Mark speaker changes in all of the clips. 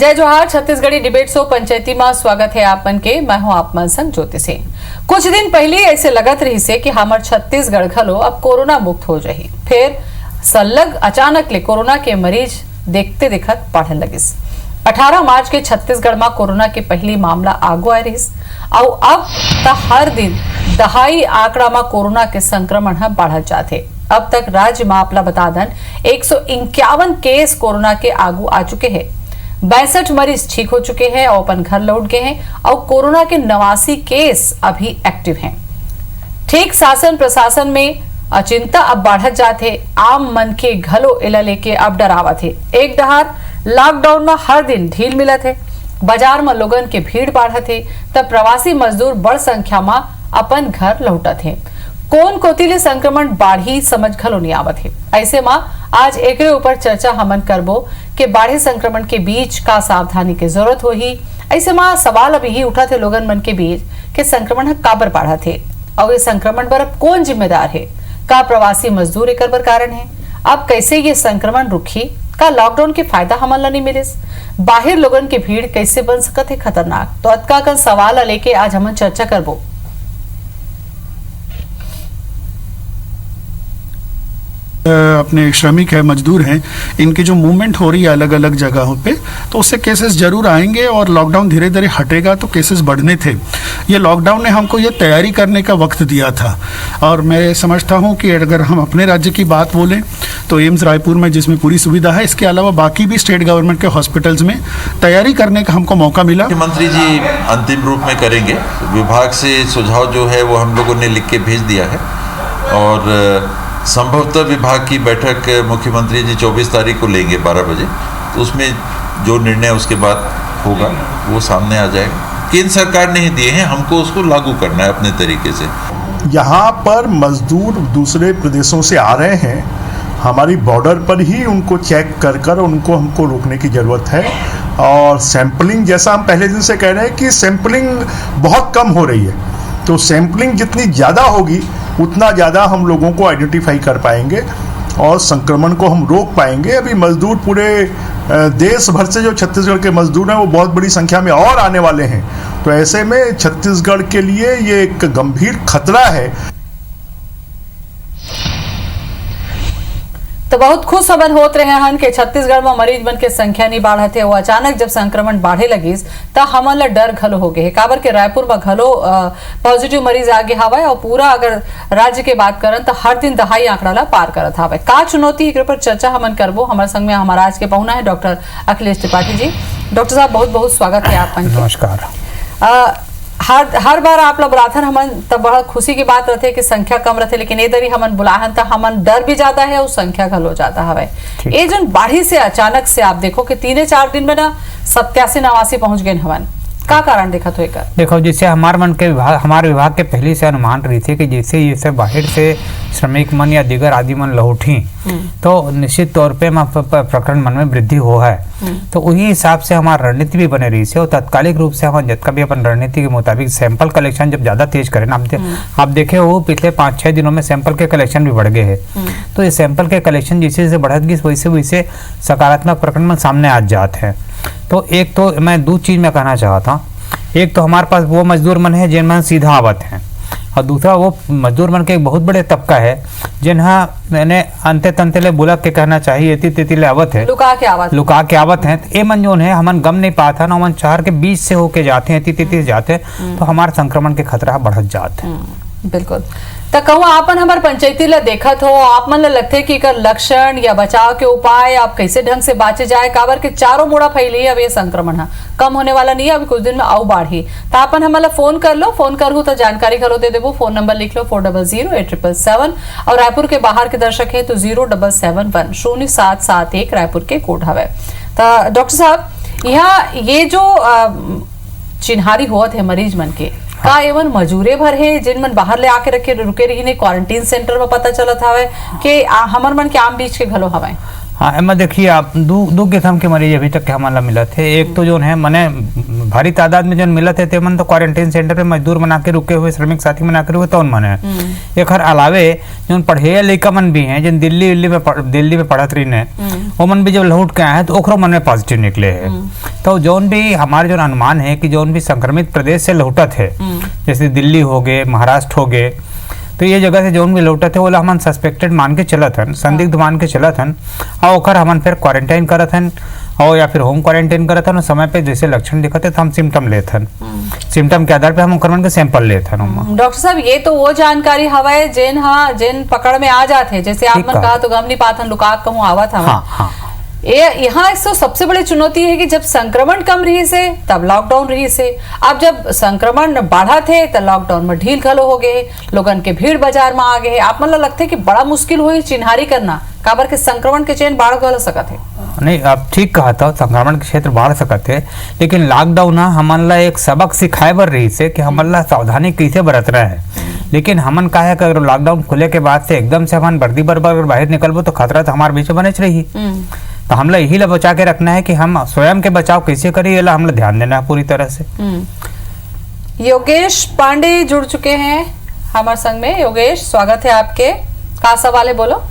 Speaker 1: जय जोहार। Chhattisgarhi debate show पंचायती में स्वागत है आपन के। मैं हूं आप मन संग ज्योति सिंह। कुछ दिन पहले ऐसे लगत रही से कि हमार छत्तीसगढ़ घलो अब कोरोना मुक्त हो जाही, फिर सलग अचानक ले कोरोना के मरीज देखते दिखत बढ़ने लगिस। 18 मार्च के छत्तीसगढ़ में कोरोना के पहली मामला आगू आए रहिस और अब तक हर दिन दहाई आंकड़ा में कोरोना के संक्रमण बढ़त जाते। अब तक राज्य में आपला बता दन 151 केस कोरोना के आगू आ चुके हैं। 62 मरीज ठीक हो चुके हैं और अपन घर लौट गए हैं और कोरोना के 89 केस अभी एक्टिव हैं। ठीक शासन प्रशासन में अचिंता अब बढ़त जाते। आम मन के घलो इला लेके अब डरावत है। एक डहार लॉकडाउन में हर दिन ढील मिलत है, बाजार में लोगन के भीड़ बढ़त है, तब प्रवासी मजदूर बड़ संख्या में अपन घर लौटत है। कौन कोतिले संक्रमण बाढ़ी समझ घलो नहीं आवत है। ऐसे में आज एकरे ऊपर चर्चा हमन करबो कि बाढ़ी संक्रमण के बीच का सावधानी की जरूरत होही। ऐसे में सवाल अब यही उठा थे लोगन मन के बीच कि संक्रमण काबर बढ़ा थे और ये संक्रमण पर अब कौन जिम्मेदार है। का प्रवासी मजदूर एक कारण है? अब कैसे ये संक्रमण रुकी? का लॉकडाउन के फायदा हमन ला नहीं मिले? बाहर लोगन के भीड़ कैसे बन सकत है खतरनाक? तो अतका कन सवाल लेके आज हमन चर्चा करबो।
Speaker 2: अपने श्रमिक है, मजदूर हैं, इनकी जो मूवमेंट हो रही है अलग अलग जगहों पे, तो उससे केसेस जरूर आएंगे और लॉकडाउन धीरे धीरे हटेगा तो केसेस बढ़ने थे। ये लॉकडाउन ने हमको ये तैयारी करने का वक्त दिया था और मैं समझता हूँ कि अगर हम अपने राज्य की बात बोलें तो एम्स रायपुर में जिसमें पूरी सुविधा है, इसके अलावा बाकी भी स्टेट गवर्नमेंट के हॉस्पिटल्स में तैयारी करने का हमको मौका मिला।
Speaker 3: मुख्यमंत्री जी अंतिम रूप में करेंगे। विभाग से सुझाव जो है वो हम लोगों ने लिख के भेज दिया है और संभवतः विभाग की बैठक मुख्यमंत्री जी 24 तारीख को लेंगे 12 बजे। तो उसमें जो निर्णय उसके बाद होगा वो सामने आ जाएगा। केंद्र सरकार ने ही दिए हैं, हमको उसको लागू करना है अपने तरीके से।
Speaker 4: यहाँ पर मजदूर दूसरे प्रदेशों से आ रहे हैं, हमारी बॉर्डर पर ही उनको चेक कर कर उनको हमको रोकने की ज़रूरत है। और सैंपलिंग, जैसा हम पहले दिन से कह रहे हैं कि सैंपलिंग बहुत कम हो रही है, तो सैंपलिंग जितनी ज़्यादा होगी उतना ज़्यादा हम लोगों को आइडेंटिफाई कर पाएंगे और संक्रमण को हम रोक पाएंगे। अभी मजदूर पूरे देश भर से जो छत्तीसगढ़ के मजदूर हैं वो बहुत बड़ी संख्या में और आने वाले हैं, तो ऐसे में छत्तीसगढ़ के लिए ये एक गंभीर खतरा है।
Speaker 1: तो बहुत खुश खबर होत रहे हन कि छत्तीसगढ़ में मरीज मन के संख्या नहीं बढ़त है। वो अचानक जब संक्रमण बढ़े लगिस तो हमन ला डर घलो हो गए। काबर के रायपुर में घलो पॉजिटिव मरीज आगे हवा और पूरा अगर राज्य के बात करन तो हर दिन दहाई आंकड़ा ला पार करत हवा। का चुनौती एक पर चर्चा हमन करबो। हमारे संग में हमारा आज के पहुना है डॉक्टर अखिलेश त्रिपाठी जी। डॉक्टर साहब बहुत बहुत स्वागत है आपन।
Speaker 5: नमस्कार।
Speaker 1: हर बार आप लोग बुलाथन हमन तब बड़ा खुशी की बात रहते कि संख्या कम रहते, लेकिन ये दरी हमन बुलाहन तो हमन डर भी ज्यादा है और संख्या घलो ज्यादा हवे। ये जो बाढ़ी से अचानक से आप देखो कि 3-4 दिन में ना 87-89 पहुंच गए हवन, का कारण देखा तो एक?
Speaker 5: देखो, जैसे हमारे विभाग के पहले से अनुमान रही थी कि जैसे बाहर से श्रमिक मन या दिगर आदि मन लौटी तो निश्चित तौर पे प्रकरण मन में वृद्धि हो है। तो वही हिसाब से हमारी रणनीति भी बने रही है और तात्कालिक रूप से हम जितना भी अपन रणनीति के मुताबिक सैंपल कलेक्शन जब ज्यादा तेज करें ना, आप देखे वो पिछले 5-6 दिनों में सैंपल के कलेक्शन भी बढ़ गए हैं। तो ये सैंपल के कलेक्शन जैसे जैसे बढ़त गई वैसे सकारात्मक प्रकरण मन सामने आ जाते हैं। तो एक तो मैं दो चीज में कहना चाहता हूँ। एक तो हमारे पास वो मजदूर मन है जिनमें सीधा आवत है और दूसरा वो मजदूर मन के एक बहुत बड़े तबका है जिन्हा मैंने अंते तंते ले बोला के कहना चाहिए तेती ले आवत है, लुका के आवत है। ए मन जो है हमन गम नहीं पाता ना, हम शहर के बीच से होके जाते हैं, तेती जाते हैं, तो हमारे संक्रमण के खतरा बढ़त जाते हैं।
Speaker 1: बिल्कुल। तो कहूँ आपन हमारे पंचायती ला देखत हो, आप मन ला लगते कि कर लक्षण या बचाव के उपाय आप कैसे ढंग से बाचे जाए? काबर के चारों मुड़ा फैली अब ये संक्रमण है, कम होने वाला नहीं है, अभी कुछ दिन में आओ बढ़ी। तो आपन हमारा फोन कर लो, फोन करूँ तो जानकारी घलो दे देवो। फोन नंबर लिख लो 400877 और रायपुर के बाहर के दर्शक है तो 0771 0771 रायपुर के कोड हवे। तो डॉक्टर साहब, यहाँ ये जो चिन्हारी होत है मरीज मन के, का एवं मजूरे भर है जिन मन बाहर ले आके रखे रुके रही ने क्वारंटीन सेंटर में पता चलत हवे कि हमर मन के आम बीच के घलो हवे?
Speaker 5: हाँ, एमा देखिए आप दो किस्म के मरीज अभी तक के हमारा मिला थे। एक तो जो है मने भारी तादाद में जो मिलत है तेमन तो क्वारंटाइन सेंटर पे मजदूर बना के रुके हुए, श्रमिक साथी बना के रुके तो मन है। एकर अलावे जो पढ़े लड़का मन भी हैं जिन दिल्ली में पढ़त रही ने, वो मन भी जब लौट के आए हैं तो ओकरो मन में पॉजिटिव निकले है। तो जोन भी हमारे जो अनुमान है कि जोन भी संक्रमित प्रदेश से लौटत है, जैसे दिल्ली हो गए, महाराष्ट्र हो गए, तो ये जगह से जोन भी लौटत है वो हम सस्पेक्टेड मान के चलत हन, संदिग्ध मान के चलत हन, और ओकर हमन फिर क्वारंटाइन करत हन और या फिर होम क्वारंटाइन करत हन। समय पे जैसे लक्षण दिखते तो हम सिम्टम लेत हन, सिम्टम के आधार पे हम ओकर मन के सैंपल लेत हन।
Speaker 1: डॉक्टर साहब ये तो वो जानकारी हवाए जेन पकड़ में आ जाते, जैसे आप मन कहा तो गम नहीं पात हन, लुका कहूँ आवत हवा।
Speaker 5: हाँ।
Speaker 1: यहाँ एक तो सबसे बड़ी चुनौती है कि जब संक्रमण कम रही से तब लॉकडाउन रही से, अब जब संक्रमण बढ़ा थे तब लॉकडाउन में ढील घलो हो गए, लोगन के भीड़ बाजार में आ गए। आप मन लगते कि बड़ा मुश्किल हुई चिन्हारी करना, काबर के संक्रमण के चेन बाढ़ गल सकत है।
Speaker 5: नहीं, आप ठीक कहा था, संक्रमण के क्षेत्र बढ़ सकते है, लेकिन लॉकडाउन हमन ला एक सबक सिखाए बर रही से कि हमन ला सावधानी कैसे बरतना है। लेकिन हमन का है कि अगर लॉकडाउन खुले के बाद से एकदम से हमन वर्दी बरबर बाहर निकलबो तो खतरा तो हमारे बीच में बने रही। तो हमला यही ला बचा के रखना है कि हम स्वयं के बचाव कैसे करें, ये ला हमला ध्यान देना है पूरी तरह से।
Speaker 1: योगेश पांडे जुड़ चुके हैं हमारे संग में। योगेश, स्वागत है आपके, का सवाल है बोलो।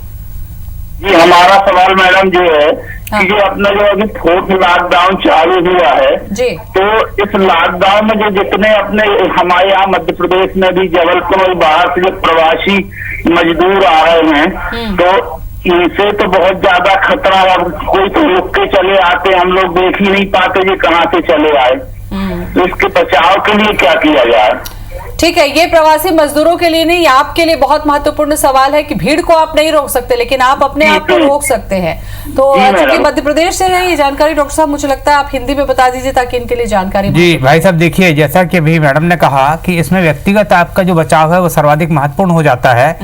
Speaker 6: जी, हमारा सवाल मैडम जो है कि जो अपना जो अभी 4th लॉकडाउन चालू हुआ है
Speaker 1: जी,
Speaker 6: तो इस लॉकडाउन में जो जितने अपने हमारे यहाँ मध्य प्रदेश में भी जबलपुर और बाहर से जो प्रवासी मजदूर आ रहे हैं, तो इनसे तो बहुत ज्यादा खतरा है। कोई तो रुक के चले आते, हम लोग देख ही नहीं पाते कि कहाँ से चले आए। तो इसके बचाव के लिए क्या किया जाए?
Speaker 1: ठीक है, ये प्रवासी मजदूरों के लिए नहीं, आपके लिए बहुत महत्वपूर्ण सवाल है कि भीड़ को आप नहीं रोक सकते लेकिन आप अपने आप को रोक सकते हैं। तो चूंकि मध्य प्रदेश से है ये जानकारी, डॉक्टर साहब मुझे लगता है आप हिंदी में बता दीजिए ताकि इनके लिए जानकारी।
Speaker 5: जी भाई साहब, देखिए जैसा कि अभी मैडम ने कहा कि इसमें व्यक्तिगत आपका जो बचाव है वो सर्वाधिक महत्वपूर्ण हो जाता है।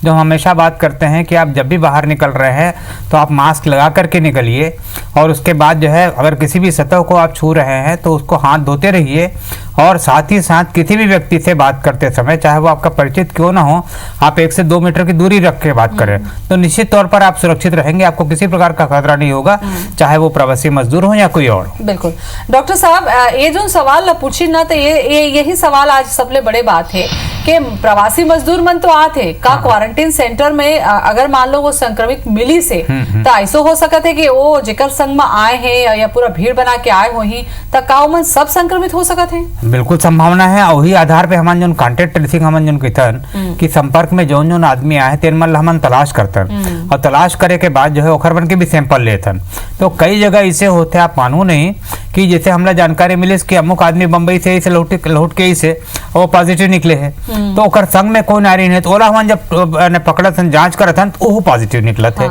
Speaker 5: जो हम हमेशा बात करते हैं कि आप जब भी बाहर निकल रहे हैं तो आप मास्क लगा करके निकलिए, और उसके बाद जो है अगर किसी भी सतह को आप छू रहे हैं तो उसको हाथ धोते रहिए, और साथ ही साथ किसी भी व्यक्ति से बात करते समय चाहे वो आपका परिचित क्यों ना हो, आप 1 से 2 मीटर की दूरी रख के बात करें तो निश्चित तौर पर आप सुरक्षित रहेंगे, आपको किसी प्रकार का खतरा नहीं होगा, चाहे वो प्रवासी मजदूर हो या कोई और।
Speaker 1: बिल्कुल डॉक्टर साहब, ये जो सवाल पूछी ना तो यही सवाल आज सबले बड़े बात है कि प्रवासी मजदूर मन तो आते का क्वारंटाइन सेंटर में अगर मान लो वो संक्रमित मिली से तो ऐसा हो सकता है कि वो जेकर संग में आए हैं या पूरा भीड़ बना के आए हो ही तो का मन सब संक्रमित हो सकते हैं।
Speaker 5: बिल्कुल संभावना है, और वही आधार पे हमन जो कांटेक्ट ट्रेसिंग हमन जो कहतन कि संपर्क में जौन जौन आदमी आए तेन मन हमन तलाश करतन, और तलाश करे के बाद जो है ओखर बन के भी सैंपल लेतन। तो कई जगह ऐसे होते आप मानू नहीं कि जैसे हमला जानकारी मिले कि अमुक आदमी बम्बई से इसे लौट के इसे वो पॉजिटिव निकले है, तो ओकर संग में कोई नारी है तो ओला हमन जब पकड़त जांच करत हन तो वो पॉजिटिव निकलत है।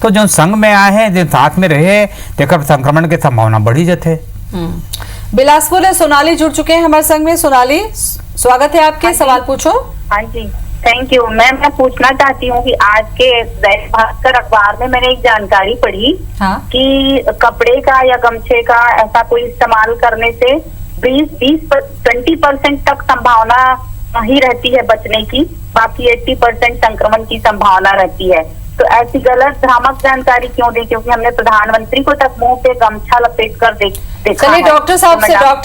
Speaker 5: तो जो संग में आए हैं जो साथ में रहे तेकर संक्रमण के संभावना बढ़ी जाते।
Speaker 1: बिलासपुर सोनाली जुड़ चुके हैं हमारे संग में। सोनाली, स्वागत है आपके, सवाल पूछो।
Speaker 7: हाँ जी, थैंक यू। मैं पूछना चाहती हूँ कि आज के दैनिक भास्कर अखबार में मैंने एक जानकारी पढ़ी कि कपड़े का या गमछे का ऐसा कोई इस्तेमाल करने से 20% तक संभावना ही रहती है बचने की, बाकी 80% संक्रमण की संभावना रहती है। तो ऐसी गलत भ्रामक जानकारी क्यों दें? क्योंकि हमने प्रधानमंत्री को तक मुंह पे गमछा लपेट कर देखा।
Speaker 1: चलिए डॉक्टर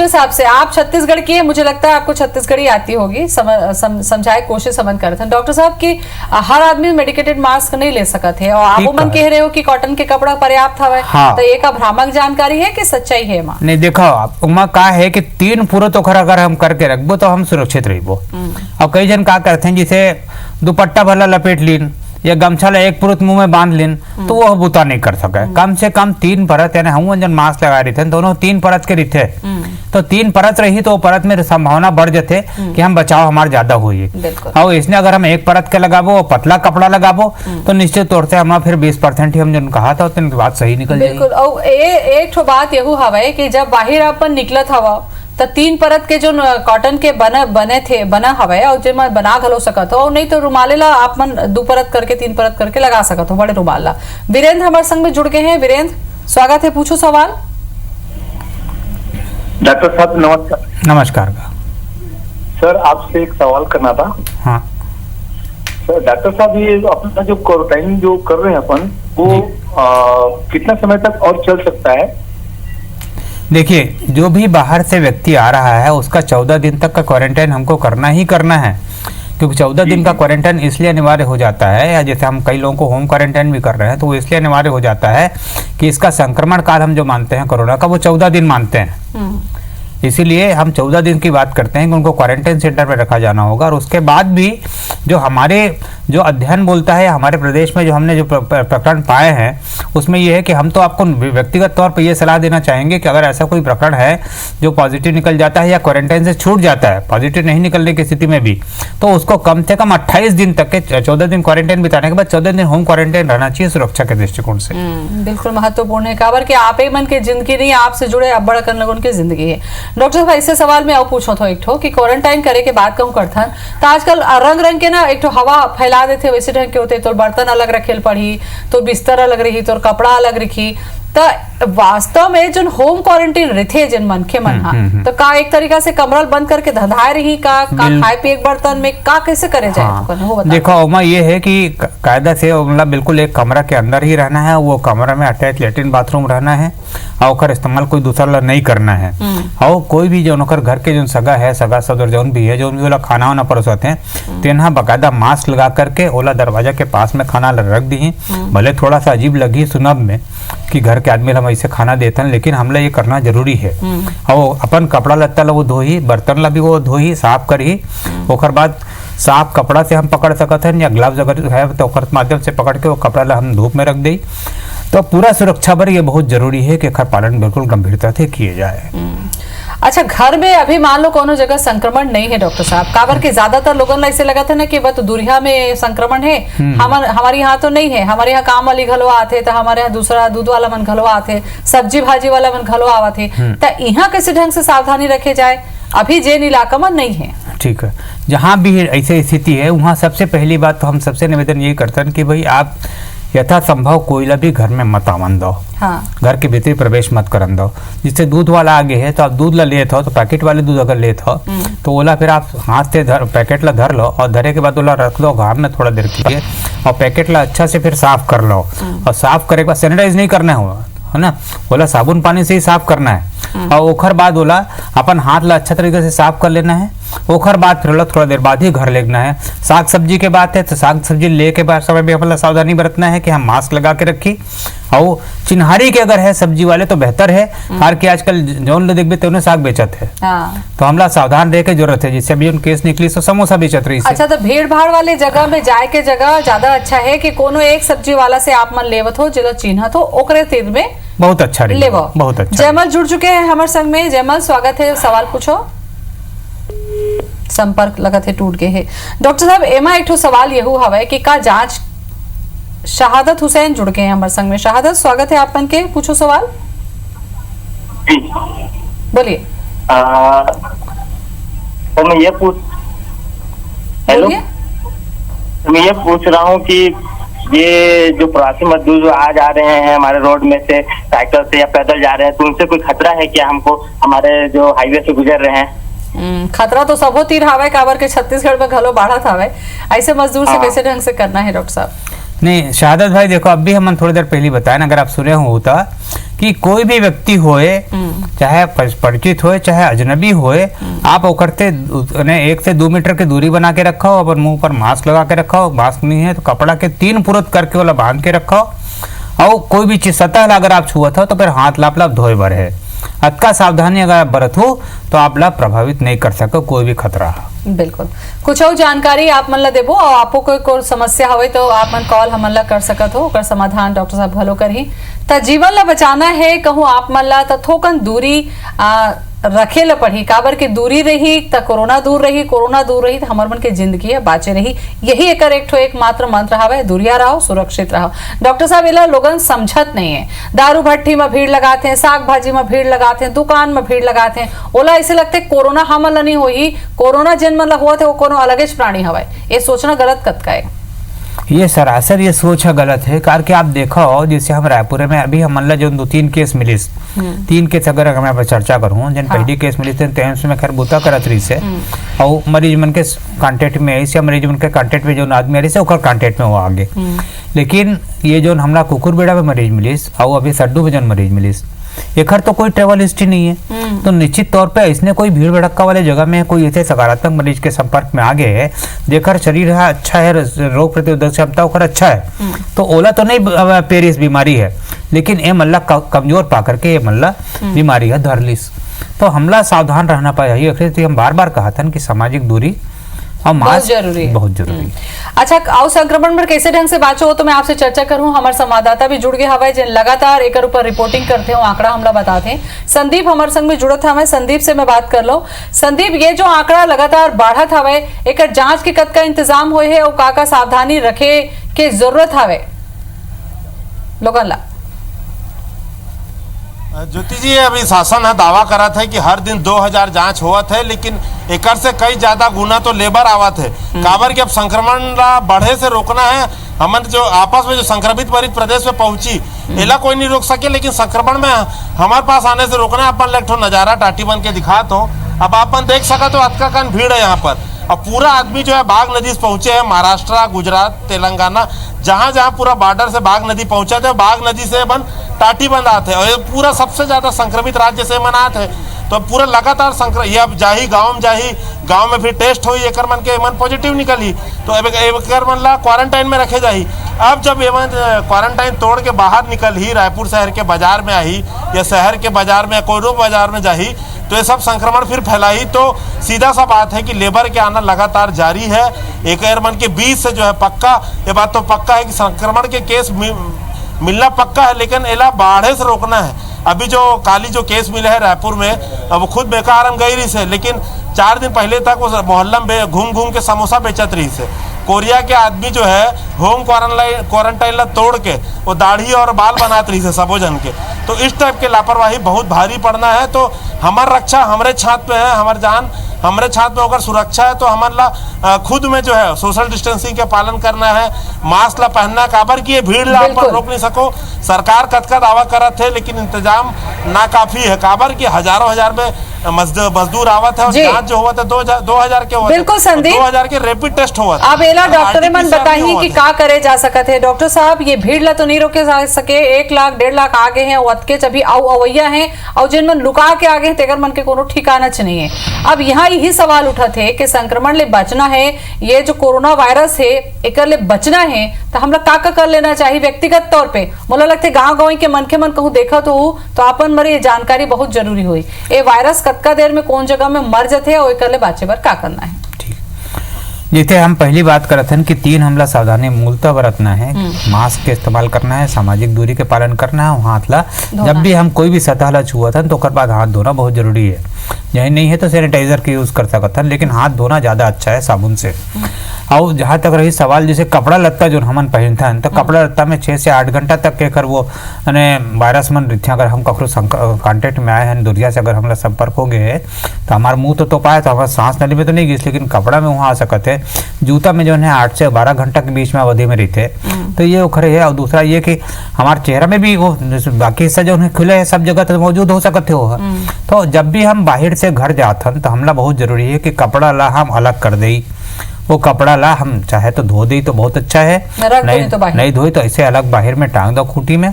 Speaker 1: साहब से आप छत्तीसगढ़ की है, मुझे लगता है आपको छत्तीसगढ़ी आती होगी, समझाए कोशिश समझ कर थे डॉक्टर साहब की हर आदमी मेडिकेटेड मास्क नहीं ले सकते है, और आप मन कह रहे हो कि कॉटन के कपड़ा पर्याप्त हवा। हाँ। तो एक भ्रामक जानकारी है कि सच्चाई है?
Speaker 5: नहीं, देखो उमा का है कि 3 पुरत अगर हम करके रखबो तो हम सुरक्षित रहिबो। और कई जन का करते हैं जिसे दुपट्टा भला लपेट लीन या गमछा ला एक पुरुत मुंह में बांध लेन तो वो बुता नहीं कर सके। कम से कम 3 परत, यानी हम जन मास्क लगा रहे थे दोनों 3 परत के रिथे, तो 3 परत रही तो परत में संभावना बढ़ जाते कि हम बचाव हमारे ज्यादा हुई। और इसने अगर हम 1 परत के लगाबो, पतला कपड़ा लगाबो तो निश्चित तौर से हम फिर 20% ही हम जन कहा था उतनी बात सही निकल जाएगी।
Speaker 1: बिल्कुल। और एक बात यहू हवे कि जब बाहर अपन निकलत हवा तो 3 परत के जो कॉटन के बना हवे और जिन बना घलो सकत हो, नहीं तो रुमाले ला आप मन 2 परत करके 3 परत करके लगा सकत हो बड़े रुमाल ला। वीरेंद्र हमारे संग में जुड़ गए हैं। वीरेंद्र, स्वागत है, पूछो सवाल।
Speaker 6: डॉक्टर साहब नमस्कार।
Speaker 5: नमस्कार
Speaker 6: सर, आपसे एक सवाल करना था।
Speaker 5: हाँ
Speaker 6: सर, डॉक्टर साहब ये अपना जो क्वारंटाइन जो कर रहे हैं अपन वो कितना समय तक और चल सकता है?
Speaker 5: देखिए, जो भी बाहर से व्यक्ति आ रहा है उसका 14 दिन तक का क्वारंटाइन हमको करना ही करना है, क्योंकि 14 दिन का क्वारंटाइन इसलिए अनिवार्य हो जाता है, या जैसे हम कई लोगों को होम क्वारंटाइन भी कर रहे हैं तो वो इसलिए अनिवार्य हो जाता है कि इसका संक्रमण काल हम जो मानते हैं कोरोना का, वो 14 दिन मानते हैं। इसीलिए हम 14 दिन की बात करते हैं कि उनको क्वारंटाइन सेंटर पर रखा जाना होगा। और उसके बाद भी जो हमारे जो अध्ययन बोलता है, हमारे प्रदेश में जो हमने जो प्रकरण पाए हैं उसमें ये है कि हम तो आपको व्यक्तिगत तौर पर ये सलाह देना चाहेंगे कि अगर ऐसा कोई प्रकरण है जो पॉजिटिव निकल जाता है या क्वारंटाइन से छूट जाता है, पॉजिटिव नहीं निकलने की स्थिति में भी, तो उसको कम से कम 28 दिन तक के 14 दिन क्वारंटाइन बिताने के बाद 14 दिन होम क्वारंटाइन रहना चाहिए सुरक्षा के दृष्टिकोण से।
Speaker 1: बिल्कुल महत्वपूर्ण है, काबर कि आप ही मन के जिंदगी नहीं, आपसे जुड़े अब बड़ा लोगों की जिंदगी है। डॉक्टर साहब, ऐसे सवाल में और पूछो तो एक ठो कि क्वारंटाइन करे के बाद कहूँ करथन तो आजकल रंग रंग के ना एक ठो हवा फैला देते, वैसे ढंग के होते, तो बर्तन अलग रखेल पड़ी, तो बिस्तर अलग रही, तो कपड़ा अलग रखी, तो वास्तव में जो होम क्वारंटाइन रहते जिन मनखे मन हा, तो का एक तरीका से कमरा बंद करके धंधाए रही का खाए पिए बर्तन में का कैसे करे जाए?
Speaker 5: हाँ। देखो उमा, ये है कि कायदा से मतलब बिल्कुल एक कमरा के अंदर ही रहना है, वो कमरा में अटैच लेट्रिन बाथरूम रहना है और ओकर इस्तेमाल कोई दूसरा नहीं करना है। और कोई भी जो ओकर घर के जो सगा है, सगा सदर जौन भी है, जो भी ओला खाना वाना परोसते हैं, तेना बकायदा मास्क लगा करके ओला दरवाजा के पास में खाना रख दी। भले थोड़ा सा अजीब लगी सुनब में कि घर के आदमी हम ऐसे खाना देते हैं, लेकिन हमला ये करना जरूरी है। और अपन कपड़ा लत्ता ला वो धोही, बर्तन ला भी वो धोही, साफ करी, ओकर बाद साफ कपड़ा से हम पकड़ सकते हैं, या ग्लव्स अगर है तो ओकर माध्यम से पकड़ के वो कपड़ा ला हम धूप में रख दी। तो पूरा सुरक्षा पर ये बहुत जरूरी है कि खर पालन बिल्कुल गंभीरता से किए जाए।
Speaker 1: अच्छा, घर में अभी मान लो कोनो जगह संक्रमण नहीं है डॉक्टर साहब, काबर के ज्यादातर लोगों ने ऐसे लगा था ना कि बस दूरिया में संक्रमण है, हमारे यहाँ तो नहीं है, हमारे यहाँ काम वाली घलो आते, तो हमारे यहाँ दूसरा दूध वाला मन घलो आते, सब्जी भाजी वाला मन घलो आते, तो यहाँ कैसे ढंग से सावधानी रखे जाए अभी जेन इलाका में नहीं है?
Speaker 5: ठीक है, जहाँ भी ऐसी स्थिति है वहाँ सबसे पहली बात तो हम सबसे निवेदन ये करते हैं कि भाई आप यथासंभव कोयला भी घर में मत आवन दो। हाँ। घर के भीतर प्रवेश मत करन दो। जिससे दूध वाला आगे है तो आप दूध ला लेत हो, तो पैकेट वाले दूध अगर लेत हो तो ओला फिर आप हाथ से पैकेट ला धर लो, और धरे के बाद ओला रख दो घाम में थोड़ा देर के लिए, और पैकेट ला अच्छा से फिर साफ कर लो। और साफ करे के बाद सैनिटाइज नहीं करना है ना, ओला साबुन पानी से ही साफ करना है। और ओखर बाद ओला अपन हाथ ला अच्छा तरीके से साफ कर लेना है। ओखर बाद फिर थोड़ा देर बाद ही घर लेना है। साग सब्जी के बात है तो साग सब्जी ले के बाद समय भी अपना सावधानी बरतना है कि हम मास्क लगा के रखी। और चिन्हारी के अगर है सब्जी वाले तो बेहतर है, हार के आजकल जौन ले देखबे तो साग बेचत है। तो हमला सावधान रहे के जरूरत है, जिससे अभी उन केस निकली तो समोसा बेचत रही।
Speaker 1: अच्छा, तो भीड़ भाड़ वाले जगह में जाए के जगह ज्यादा अच्छा है कि कोनो एक सब्जी वाला से आप मन लेवत हो जिला चिन्हत हो, ओकरे तीर में
Speaker 5: बहुत अच्छा
Speaker 1: लेवो।
Speaker 5: बहुत अच्छा।
Speaker 1: जयमल जुड़ चुके हैं हमारे संग में। जयमल, स्वागत है, सवाल पूछो। संपर्क लगत है टूट गए है। डॉक्टर साहब, एमा एक सवाल यहू हवे कि का जांच शहादत हुसैन जुड़ गए हैं हमारे संग में। शहादत, स्वागत है आपन के, पूछो सवाल। बोलिए।
Speaker 8: तो मैं ये पूछ रहा हूँ कि ये जो प्रवासी मजदूर जो आज आ रहे हैं हमारे रोड में से साइकिल से या पैदल जा रहे हैं, तो उनसे कोई खतरा है क्या हमको, हमारे जो हाईवे से गुजर रहे हैं?
Speaker 1: खतरा तो सबो तीर हावे, काबर के छत्तीसगढ़ में घलो बढ़त हावे, ऐसे मजदूर से कैसे ढंग से करना है डॉक्टर साहब?
Speaker 5: नहीं शहादत भाई, देखो अभी हम थोड़ी देर पहले बताया ना, अगर आप सुने होता कि कोई भी व्यक्ति होए, चाहे परिचित होए चाहे अजनबी होए, आप ओकरते 1 से 2 मीटर की दूरी बना के रखो, और मुंह पर मास्क लगा के रखो, मास्क नहीं है तो कपड़ा के 3 पुरत करके वाला बांध के रखो। और कोई भी चीज सतह अगर आप छुअत हो तो फिर हाथ लाप धोए बर है। अतका सावधानी अगर आप बरत हो तो आप ला प्रभावित नहीं कर सको कोई भी खतरा।
Speaker 1: बिल्कुल। कुछ और जानकारी आप मन ला देबो, और आपको कोई समस्या होवे तो आप मन कॉल हमन ला कर सकत हो, ओकर समाधान डॉक्टर साहब भलो करही। त जीवन ला बचाना है कहूँ आप मन ला तो थोकन दूरी रखे ला पड़ी, काबर के दूरी रही तो कोरोना दूर रही, कोरोना दूर रही तो हमार मन के जिंदगी है बाचे रही। यही एक मात्र मंत्र हवे, दूरिया रहो, सुरक्षित रहो। डॉक्टर साहब, इला लोगन समझत नहीं है, दारू भट्टी में भीड़ लगाते हैं, साग भाजी में भीड़ लगाते हैं, दुकान में भीड़ लगाते हैं, ओला ऐसे लगते कोरोना हमन ला नहीं होही, कोरोना जिन मन ला हुआ थे वो कोनो अलग प्राणी हवे। ये सोचना गलत कत का है।
Speaker 5: ये सरासर ये सोच गलत है, कार के आप देखो जैसे हम रायपुर में अभी हमला जो 2-3 केस मिली, 3 केस अगर मैं चर्चा करूँ, जन पहली केस मिली थे उसमें खैर बुता करत रही से, और मरीज मन के कांटेक्ट में ऐसे मरीज मन के कांटेक्ट में जो आदमी आ रही से कांटेक्ट में वो आगे। लेकिन ये जो हमला कुकुर बेड़ा में मरीज मिलीस और अभी सड्डू में जो मरीज मिलीस, एकर तो कोई ट्रेवल हिस्ट्री नहीं है, तो निश्चित तौर पे इसने कोई भीड़ भड़क्का वाले जगह में कोई ऐसे सकारात्मक मरीज के संपर्क में आ गए है, जेकर शरीर है अच्छा है, रोग प्रतिरोधक क्षमता ओकर अच्छा है, तो ओला तो नहीं पेरिस बीमारी है, लेकिन ये मल्ला कमजोर पा करके ये मल्ला बीमारी है धरलिस। तो हमला सावधान रहना चाहिए। तो हम बार बार कहा था कि सामाजिक दूरी और
Speaker 1: बहुत जरूरी है,
Speaker 5: बहुत जरूरी है।
Speaker 1: अच्छा, आओ संक्रमण पर कैसे ढंग से बाँचो हो तो मैं आपसे चर्चा करूं। हमारे संवाददाता भी जुड़ गए हवाई जिन लगातार एक ऊपर रिपोर्टिंग करते हो, आंकड़ा हमला बताते हैं। संदीप हमारे संग में जुड़त हमें, संदीप से मैं बात कर लो। संदीप, ये जो आंकड़ा लगातार बढ़त हवे, एक जांच के कद का इंतजाम हुए है और का सावधानी रखे के जरूरत हवे लोगन ला?
Speaker 9: ज्योति जी, अभी शासन है दावा करा था कि हर दिन 2000 जांच होवत है, लेकिन एकर से कई ज्यादा गुना तो लेबर आवत है। काबर कि अब संक्रमण ला बढ़े से रोकना है। हमन जो आपस में जो संक्रमित मरीज प्रदेश में पहुंची, एला कोई नहीं रोक सके, लेकिन संक्रमण में हमारे पास आने से रोकना है। अपन एक नजारा टाटी बन के दिखा तो अब अपन देख सका तो अतका कन भीड़ है यहाँ पर। अब पूरा आदमी जो है बाघ नदी से पहुंचे हैं, महाराष्ट्र, गुजरात, तेलंगाना, जहां जहां पूरा बॉर्डर से बाघ नदी पहुंचे थे, बाघ नदी से बन टाटी बंद आते और ये पूरा सबसे ज्यादा संक्रमित राज्य से मन आते। तो पूरा लगातार ये अब जाही गांव में फिर टेस्ट हुई, एक मन के मन पॉजिटिव निकली, तो अब एक मन ला क्वारंटाइन में रखे जाही। अब जब ये क्वारंटाइन तोड़ के बाहर निकल ही रायपुर शहर के बाजार में आई या शहर के बाजार में कोई बाजार में जाही, तो ये सब संक्रमण फिर फैलाई। तो सीधा सा बात है कि लेबर के आना लगातार जारी है। एक मन के 20 से जो है पक्का, ये बात तो पक्का है कि संक्रमण के केस मिलना पक्का है, लेकिन एला बाढ़े से रोकना है। अभी जो काली जो केस मिले है रायपुर में, अब खुद बेकार हम गई रही से, लेकिन 4 दिन पहले तक उस मोहल्ला में घूम के समोसा बेचत रही से। कोरिया के आदमी जो है होम क्वारंटाइन ला तोड़ के वो दाढ़ी और बाल बनात रही से सबो जन के। तो इस टाइप के लापरवाही बहुत भारी पड़ना है। तो हमार रक्षा हमरे छात पे है, हमार जान हमरे छात में अगर सुरक्षा है तो हमारा खुद में जो है सोशल डिस्टेंसिंग के पालन करना है, मास्क ला पहनना। काबर की ये भीड़ ला अपन रोक नहीं सको। सरकार कद दावा करत है, लेकिन इंतजाम ना काफी है। काबर की हजारों हजार में मजदूर आवत है और जांच जो हुआ था 2000 के हुआ,
Speaker 1: बिल्कुल संदीप,
Speaker 9: 2000 के रैपिड टेस्ट हुआ था।
Speaker 1: अब एला डॉक्टर मन बताइए कि का करे जा सकत है। डॉक्टर साहब, ये भीड़ ला तो नहीं रोके जा सके। 1 लाख 1.5 लाख आगे हैं, के अभी अवैया हैं और जिन मन लुका के आगे तेगर मन के कोनो ठिकाना नहीं है। अब यहाँ यही सवाल उठा थे कि संक्रमण ले बचना है, ये जो कोरोना वायरस है एकर ले बचना है, तो हम लोग का कर लेना चाहिए व्यक्तिगत तौर पे। मोला लगते गाँव के मन के मन कहूँ देखा तो अपन मरे ये जानकारी बहुत जरूरी हुई। ये वायरस कतका देर में कौन जगह में मर जाते और एकर ले बाचे बर का करना है?
Speaker 5: जैसे हम पहली बात करते हैं कि 3 हमला सावधानी मूलतः बरतना है। मास्क के इस्तेमाल करना है, सामाजिक दूरी के पालन करना है, हाथ ला जब भी हम कोई भी सतह ला छुआ था तो ओकर बाद हाथ धोना बहुत जरूरी है। यही नहीं है तो सैनिटाइजर का यूज कर सकता है, लेकिन हाथ धोना ज्यादा अच्छा है साबुन से। और जहाँ तक रही सवाल जैसे कपड़ा लत्ता जो हमन पहनता है, तो कपड़ा लत्ता में 6 से 8 घंटा तक के कर वो वायरस मन रिथ्या अगर हम कखरो कांटेक्ट में आए हैं, दुरिया से अगर हमारा संपर्क हो गए तो हमारे मुंह तो पाए तो हमारे सांस नली में तो नहीं गई, लेकिन कपड़ा में वहाँ आ सकते है। जूता में जो है 8 से 12 घंटा के बीच में अवधि में रहते, तो ये खरे है। और दूसरा ये कि हमारे चेहरा में भी वो बाकी हिस्सा जो खुले है सब जगह तो मौजूद हो सकते हो। तो जब भी हम बाहर से घर जाते हैं तो हमला बहुत जरूरी है कि कपड़ा ला हम अलग कर दें। वो कपड़ा ला हम चाहे तो धो दी तो बहुत अच्छा है, नहीं धोई तो ऐसे अलग बाहर में टांग दो खूंटी में।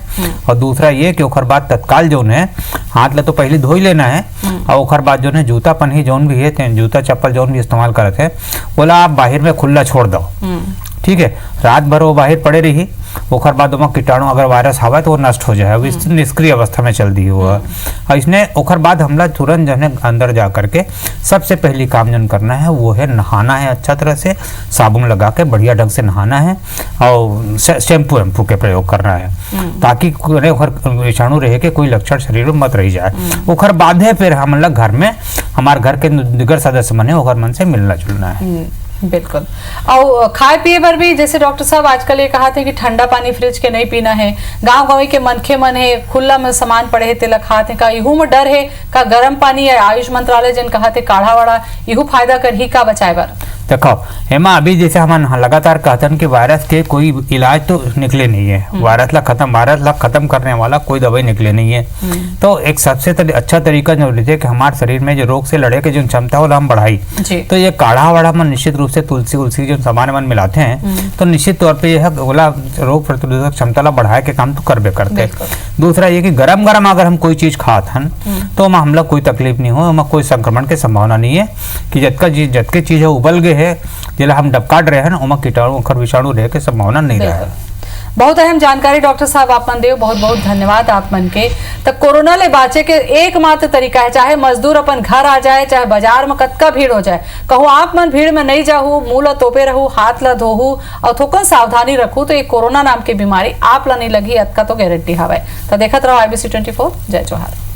Speaker 5: और दूसरा ये कि ओकर बाद तत्काल जो है हाथ ला तो पहले धो ही लेना है, और ओकर बाद जो है जूता पहनी जौन भी है जूता चप्पल जौन भी इस्तेमाल करते हैं बोला आप बाहर में खुला छोड़ दो, ठीक है। रात भर वो बाहर पड़े रही, ओकर बाद वहाँ कीटाणु अगर वायरस हवा तो वो नष्ट हो जाए, अब इस निष्क्रिय अवस्था में चल दी हुआ। और इसने ओकर बाद हमला तुरंत जो है अंदर जा करके सबसे पहली काम जो करना है वो है नहाना है, अच्छा तरह से साबुन लगा के बढ़िया ढंग से नहाना है और शैम्पू के प्रयोग करना है, ताकि विषाणु रहे के कोई लक्षण शरीर में मत रह जाए। ओकर बाद है फिर हम घर में हमारे घर के दिगर सदस्य मन है ओकर मन से मिलना जुलना है।
Speaker 1: बिल्कुल। और खाए पिए पर भी जैसे डॉक्टर साहब आजकल ये कहा थे कि ठंडा पानी फ्रिज के नहीं पीना है, गांव के मनखे मन है खुला में सामान पड़े है तेला खाते का इहू में डर है का गर्म पानी या आयुष मंत्रालय जिन कहा थे काढ़ा वाड़ा इहू फायदा कर ही का बचाए बर?
Speaker 5: देखो हेमा अभी जैसे हम लगातार कहतन कि वायरस के कोई इलाज तो निकले नहीं है, वायरस ला खत्म करने वाला कोई दवाई निकले नहीं है। तो एक सबसे अच्छा तरीका जो लीजिए कि हमारे शरीर में जो रोग से लड़े के जो क्षमता हो हम बढ़ाई, तो ये काढ़ा वाढ़ा में निश्चित रूप से तुलसी उलसी जो सामान मन मिलाते हैं तो निश्चित तौर पे यह बोला रोग प्रतिरोधक क्षमता ला बढ़ाए के काम तो करबे करते। दूसरा ये कि गरम गरम अगर हम कोई चीज खात हन तो हमला कोई तकलीफ नहीं हो, हमें कोई संक्रमण के संभावना नहीं है कि जतके चीज है उबल गए है जिला हम डबकाट रहे हैं ना उमा कीटाणु अखर विषाणु रहे के संभावना नहीं रहे।
Speaker 1: बहुत अहम जानकारी डॉक्टर साहब आप मन देव, बहुत बहुत धन्यवाद आप मन के। तब कोरोना ले बाचे के एकमात्र तरीका है, चाहे मजदूर अपन घर आ जाए, चाहे बाजार में कतका भीड़ हो जाए, कहूँ आप मन भीड़ में नहीं जाहू, मुंह ला तोपे रहू, हाथ ला धोहू और थोकन सावधानी रखू तो ये कोरोना नाम की बीमारी आप ला नहीं लगी, अतका तो गारंटी हवा। तो देखत रहो IBC 24। जय जोहार।